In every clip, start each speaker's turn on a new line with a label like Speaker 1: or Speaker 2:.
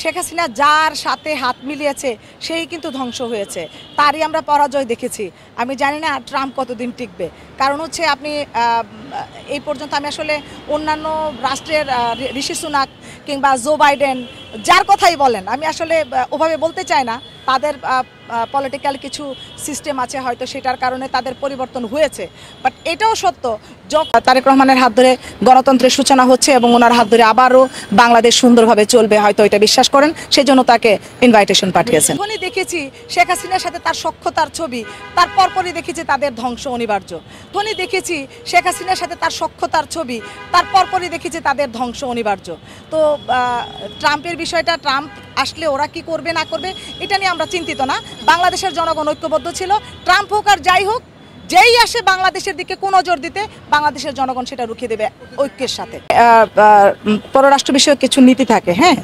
Speaker 1: শেখ হাসিনা যার সাথে হাত মিলিয়েছে সেই কিন্তু ধ্বংস হয়েছে, তারই আমরা পরাজয় দেখেছি। আমি জানি না ট্রাম্প কতদিন টিকবে, কারণ হচ্ছে আপনি এই পর্যন্ত আমি আসলে অন্যান্য রাষ্ট্রের ঋষি সুনাক কিংবা জো বাইডেন যার কথাই বলেন, আমি আসলে ওভাবে বলতে চাই না, তাদের পলিটিক্যাল কিছু সিস্টেম আছে হয়তো সেটার কারণে তাদের পরিবর্তন হয়েছে, বাট এটাও সত্য তারেক রহমানের হাত ধরে গণতন্ত্রের সূচনা হচ্ছে এবং ওনার হাত ধরে আবারও বাংলাদেশ সুন্দরভাবে চলবে, হয়তো এটা বিশ্বাস করেন, সেজন্য তাকে ইনভাইটেশন পাঠিয়েছেন। যখনই দেখেছি শেখ হাসিনার সাথে তার সখ্যতার ছবি, তার পরপরই দেখেছি তাদের ধ্বংস অনিবার্য। যখনই দেখেছি শেখ হাসিনার সাথে তার সখ্যতার ছবি, তার পরপরই দেখেছি তাদের ধ্বংস অনিবার্য। তো ট্রাম্পের বিষয়টা, ট্রাম্প আসলে ওরা কি করবে না করবে এটা নিয়ে আমরা চিন্তিত না। বাংলাদেশের জনগণ ঐক্যবদ্ধ ছিল, ট্রাম্প হোক আর যাই হোক, যেই আসে বাংলাদেশের দিকে কোন নজর দিতে, বাংলাদেশের জনগণ সেটা রুখে দেবে ঐক্যের সাথে। পররাষ্ট্র বিষয়ক কিছু নীতি থাকে, হ্যাঁ,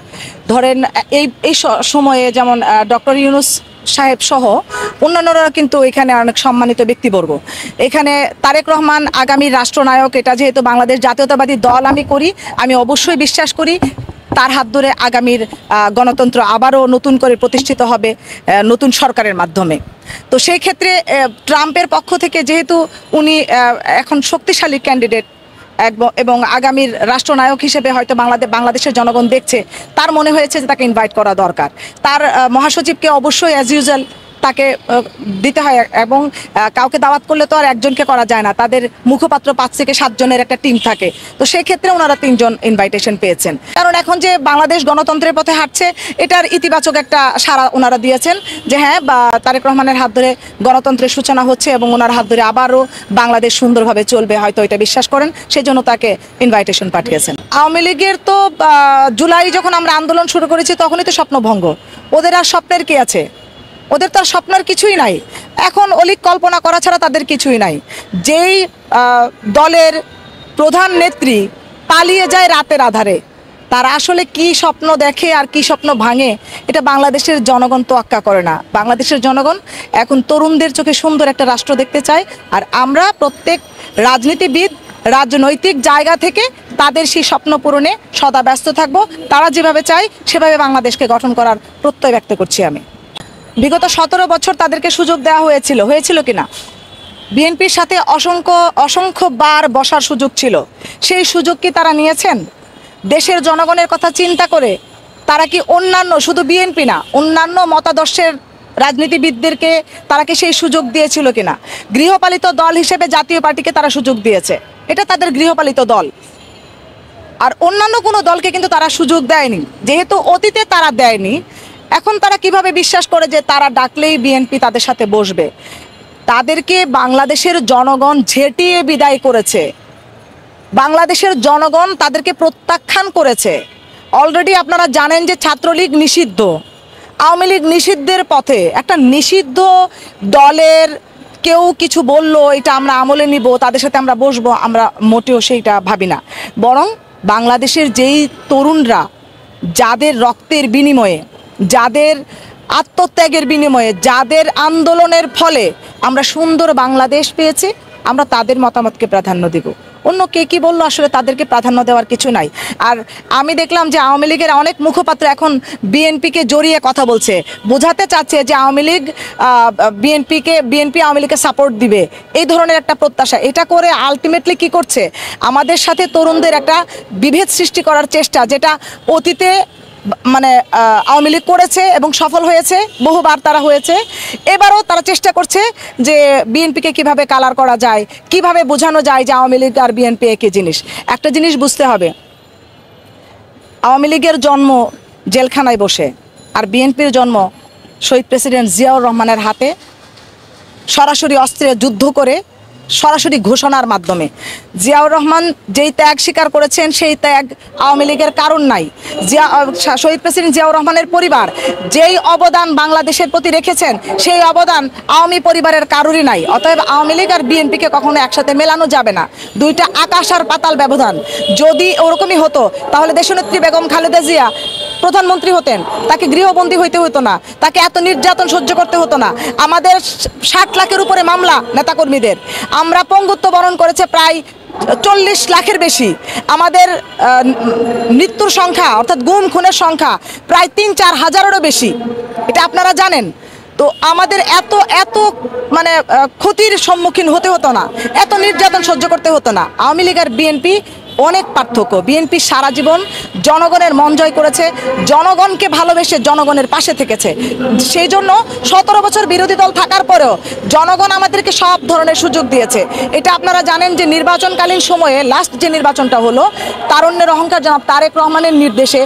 Speaker 1: ধরেন এই সময়ে যেমন ডক্টর ইউনূস সাহেব সহ অন্যান্যরা কিন্তু এখানে অনেক সম্মানিত ব্যক্তিবর্গ। এখানে তারেক রহমান আগামী রাষ্ট্রনায়ক, এটা যেহেতু বাংলাদেশ জাতীয়তাবাদী দল আমি অবশ্যই বিশ্বাস করি তার হাত ধরে আগামীর গণতন্ত্র আবারও নতুন করে প্রতিষ্ঠিত হবে নতুন সরকারের মাধ্যমে। তো সেই ক্ষেত্রে ট্রাম্পের পক্ষ থেকে যেহেতু উনি এখন শক্তিশালী ক্যান্ডিডেট এবং আগামীর রাষ্ট্রনায়ক হিসেবে হয়তো বাংলাদেশের জনগণ দেখছে, তার মনে হয়েছে যে তাকে ইনভাইট করা দরকার। তার মহাসচিবকে অবশ্যই অ্যাজ ইউজুয়াল তাকে দিতে হয়, এবং কাউকে দাওয়াত করলে তো আর একজনকে করা যায় না, তাদের মুখপাত্র 5 থেকে 7 জনের একটা টিম থাকে। তো সেই ক্ষেত্রে ওনারা 3 জন ইনভাইটেশন পেয়েছেন, কারণ এখন যে বাংলাদেশ গণতন্ত্রের পথে হাঁটছে এটার ইতিবাচক একটা সাড়া ওনারা দিয়েছেন যে হ্যাঁ, তারেক রহমানের হাত ধরে গণতন্ত্রের সূচনা হচ্ছে এবং ওনার হাত ধরে আবারও বাংলাদেশ সুন্দরভাবে চলবে, হয়তো এটা বিশ্বাস করেন, সেই জন্য তাকে ইনভাইটেশন পাঠিয়েছেন। আওয়ামী লীগের তো জুলাই যখন আমরা আন্দোলন শুরু করেছি তখনই তো স্বপ্নভঙ্গ, ওদের আর স্বপ্নের কি আছে, ওদের তো আর স্বপ্নের কিছুই নাই, এখন অলিক কল্পনা করা ছাড়া তাদের কিছুই নাই। যেই দলের প্রধান নেত্রী পালিয়ে যায় রাতের আধারে, তারা আসলে কি স্বপ্ন দেখে আর কি স্বপ্ন ভাঙে এটা বাংলাদেশের জনগণ তোয়াক্কা করে না। বাংলাদেশের জনগণ এখন তরুণদের চোখে সুন্দর একটা রাষ্ট্র দেখতে চায়, আর আমরা প্রত্যেক রাজনীতিবিদ রাজনৈতিক জায়গা থেকে তাদের সেই স্বপ্ন পূরণে সদা ব্যস্ত থাকব। তারা যেভাবে চায় সেভাবে বাংলাদেশকে গঠন করার প্রত্যয় ব্যক্ত করছি আমি। বিগত 17 বছর তাদেরকে সুযোগ দেওয়া হয়েছিল কিনা? বিএনপির সাথে অসংখ্যবার বসার সুযোগ ছিল, সেই সুযোগ কি তারা নিয়েছেন? দেশের জনগণের কথা চিন্তা করে তারা কি অন্যান্য, শুধু বিএনপি না, অন্যান্য মতাদর্শের রাজনীতিবিদদেরকে তারা কি সেই সুযোগ দিয়েছিল কিনা? গৃহপালিত দল হিসেবে জাতীয় পার্টিকে তারা সুযোগ দিয়েছে, এটা তাদের গৃহপালিত দল, আর অন্যান্য কোনো দলকে কিন্তু তারা সুযোগ দেয়নি। যেহেতু অতীতে তারা দেয়নি, এখন তারা কিভাবে বিশ্বাস করে যে তারা ডাকলেই বিএনপি তাদের সাথে বসবে? তাদেরকে বাংলাদেশের জনগণ ঝেঁটিয়ে বিদায় করেছে, বাংলাদেশের জনগণ তাদেরকে প্রত্যাখ্যান করেছে। অলরেডি আপনারা জানেন যে ছাত্রলীগ নিষিদ্ধ, আওয়ামী লীগ নিষিদ্ধের পথে। একটা নিষিদ্ধ দলের কেউ কিছু বললো এটা আমরা আমলে নিব, তাদের সাথে আমরা বসবো, আমরা মোটেও সেইটা ভাবি না। বরং বাংলাদেশের যেই তরুণরা, যাদের রক্তের বিনিময়ে, যাদের আত্মত্যাগের বিনিময়ে, যাদের আন্দোলনের ফলে আমরা সুন্দর বাংলাদেশ পেয়েছি, আমরা তাদের মতামতকে প্রাধান্য দেব। অন্য কে কি বললো আসলে তাদেরকে প্রাধান্য দেওয়ার কিছু নাই। আর আমি দেখলাম যে আওয়ামী লীগের অনেক মুখপাত্র এখন বিএনপিকে জড়িয়ে কথা বলছে, বোঝাতে চাচ্ছে যে আওয়ামী লীগ বিএনপি আওয়ামী লীগকে সাপোর্ট দিবে, এই ধরনের একটা প্রত্যাশা। এটা করে আলটিমেটলি কি করছে? আমাদের সাথে তরুণদের একটা বিভেদ সৃষ্টি করার চেষ্টা, যেটা অতীতে আওয়ামী লীগ করেছে এবং সফল হয়েছে, বহুবার তারা হয়েছে। এবারও তারা চেষ্টা করছে যে বিএনপিকে কিভাবে কালার করা যায়, কিভাবে বোঝানো যায় যে আওয়ামী লীগ আর বিএনপি একই জিনিস। একটা জিনিস বুঝতে হবে, আওয়ামী লীগের জন্ম জেলখানায় বসে, আর বিএনপির জন্ম শহীদ প্রেসিডেন্ট জিয়াউর রহমানের হাতে, সরাসরি অস্ত্রে যুদ্ধ করে, সরাসরি ঘোষণার মাধ্যমে। জিয়াউর রহমান যেই ত্যাগ স্বীকার করেছেন সেই ত্যাগ আওয়ামী লীগের কারণ নাই। শহীদ প্রেসিডেন্ট জিয়াউর রহমানের পরিবার যেই অবদান বাংলাদেশের প্রতি রেখেছেন সেই অবদান আওয়ামী পরিবারের কারোরই নাই। অতএব আওয়ামী লীগ আর বিএনপিকে কখনো একসাথে মেলানো যাবে না, দুইটা আকাশ আর পাতাল ব্যবধান। যদি ওরকমই হতো তাহলে দেশনেত্রী বেগম খালেদা জিয়া প্রধানমন্ত্রী হতেন তাকে গৃহবন্দী হইতে হতো না, তাকে এত নির্যাতন সহ্য করতে হতো না। আমাদের 60 লাখের উপরে মামলা নেতাকর্মীদের, আমরা পঙ্গুত্ব বরণ করেছে প্রায় 40 লাখের বেশি। আমাদের মৃত্যুর সংখ্যা অর্থাৎ গুম খুনের সংখ্যা প্রায় 3-4 হাজারেরও বেশি, এটা আপনারা জানেন। তো আমাদের এত এত মানে ক্ষতির সম্মুখীন হতে হতো না, এত নির্যাতন সহ্য করতে হতো না। আওয়ামী লীগ আর বিএনপি অনেক পার্থক্য। বিএনপি সারা জীবন জনগণের মন জয় করেছে, জনগণকে ভালোবেসে জনগণের পাশে থেকেছে। সেই জন্য 17 বছর বিরোধী দল থাকার পরেও জনগণ আমাদেরকে সব ধরনের সুযোগ দিয়েছে। এটা আপনারা জানেন যে নির্বাচনকালীন সময়ে লাস্ট যে নির্বাচনটা হলো, তারুণ্যের অহংকার জনাব তারেক রহমানের নির্দেশে